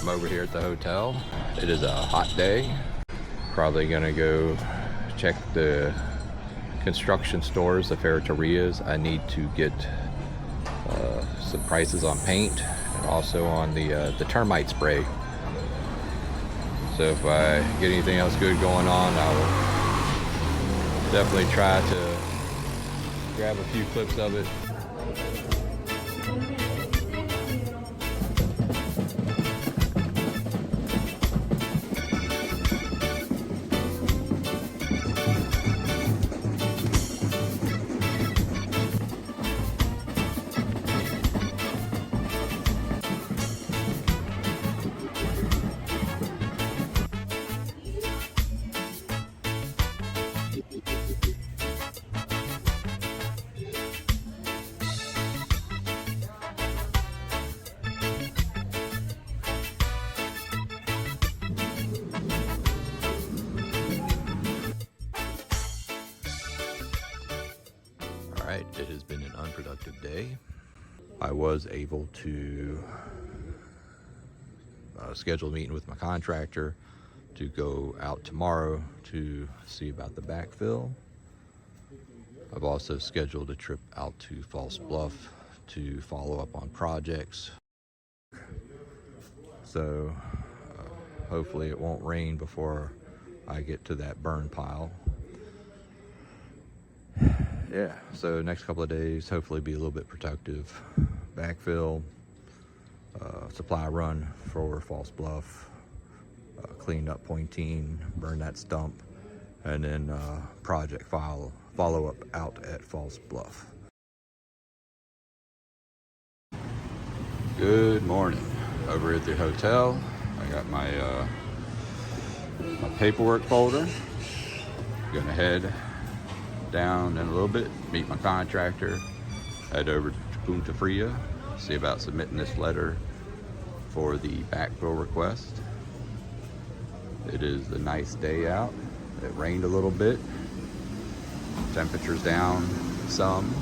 I'm over here at the hotel. It is a hot day. Probably gonna go check the construction stores, the ferreterias. I need to get some prices on paint and also on the termite spray. So if I get anything else good going on, I will definitely try to grab a few clips of it. Alright, it has been an unproductive day. I was able to schedule a meeting with my contractor to go out tomorrow to see about the backfill. I've also scheduled a trip out to False Bluff to follow up on projects. So hopefully it won't rain before I get to that burn pile. Yeah, so next couple of days, hopefully be a little bit productive. Backfill, supply run for False Bluff, clean up Pointine, burn that stump, and then project follow up out at False Bluff. Good morning. Over at the hotel, I got my my paperwork folder. Gonna head down in a little bit, meet my contractor, head over to Punta Fria, see about submitting this letter for the backfill request. It is a nice day out. It rained a little bit. Temperature's down some.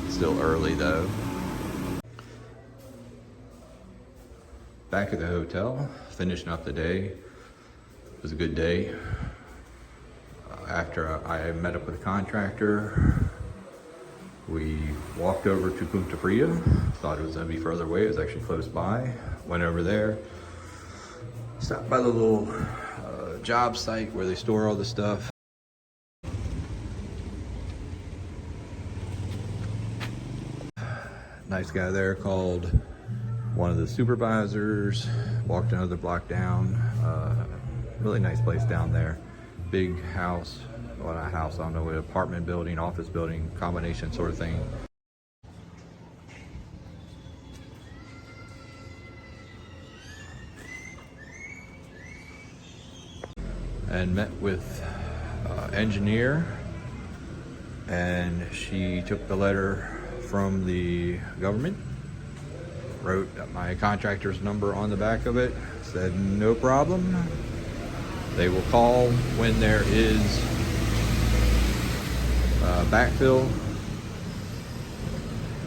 Still early though. Back at the hotel, finishing up the day. It was a good day. After I met up with the contractor, we walked over to Punta Fria. Thought it was gonna be further away. It was actually close by. Went over there, stopped by the little job site where they store all the stuff. Nice guy there, called one of the supervisors, walked another block down. Really nice place down there. Big house, well not house, I don't know, apartment building, office building, combination sort of thing. And met with engineer, and she took the letter from the government, wrote my contractor's number on the back of it, said no problem. They will call when there is backfill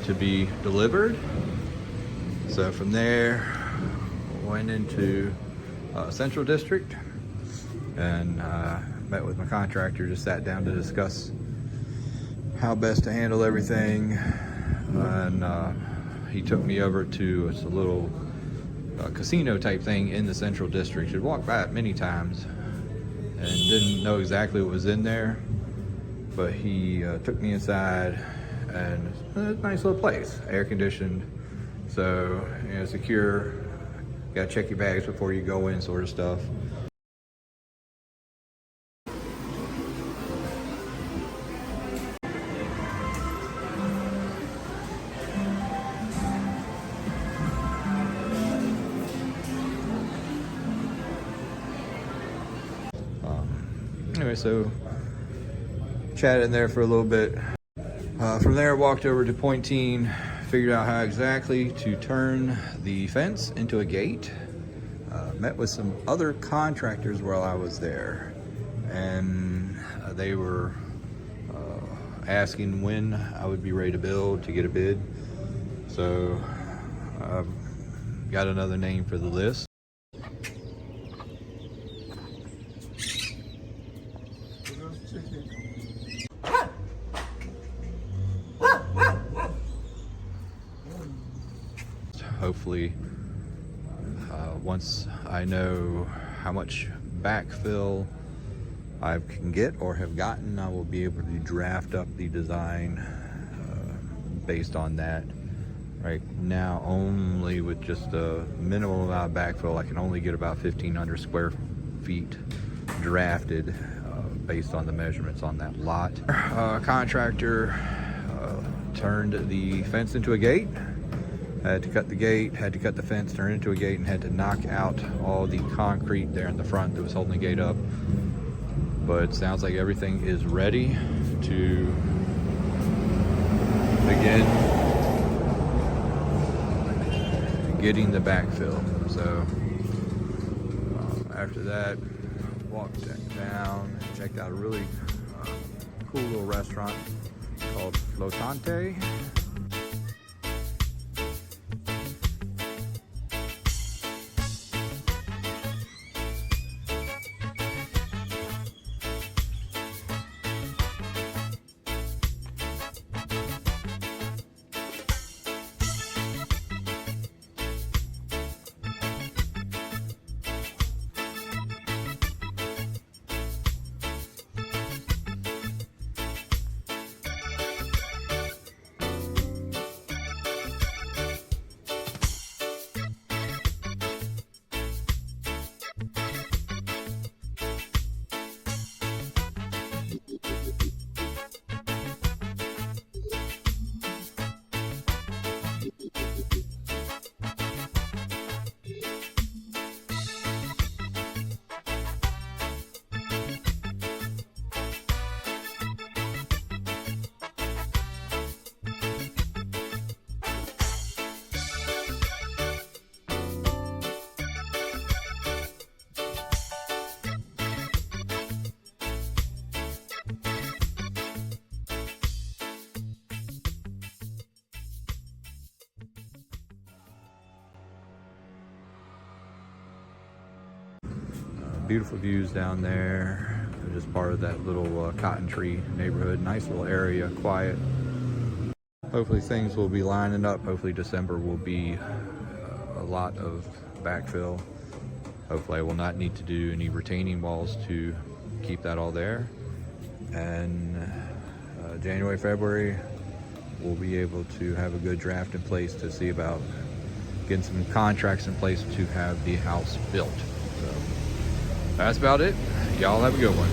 to be delivered. So from there, went into Central District and met with my contractor, just sat down to discuss how best to handle everything. And he took me over to a little casino type thing in the Central District. I'd walked by it many times and didn't know exactly what was in there, but he took me inside, and it's a nice little place, air conditioned, so you know, secure. Gotta check your bags before you go in, sort of stuff. Anyway, so chatted in there for a little bit. From there, walked over to Pointine, figured out how exactly to turn the fence into a gate. Met with some other contractors while I was there, and they were asking when I would be ready to build, to get a bid. So got another name for the list. Hopefully, once I know how much backfill I can get or have gotten, I will be able to draft up the design based on that. Right now, only with just a minimal amount of backfill, I can only get about 1,500 square feet drafted based on the measurements on that lot. Contractor turned the fence into a gate. Had to cut the gate, had to cut the fence, turn it into a gate, and had to knock out all the concrete there in the front that was holding the gate up. But it sounds like everything is ready to begin getting the backfill. So after that, walked down, checked out a really cool little restaurant called Flotante. Beautiful views down there. Just part of that little cotton tree neighborhood. Nice little area, quiet. Hopefully things will be lining up. Hopefully December will be a lot of backfill. Hopefully I will not need to do any retaining walls to keep that all there. And January, February, we'll be able to have a good draft in place to see about getting some contracts in place to have the house built. So that's about it. Y'all have a good one.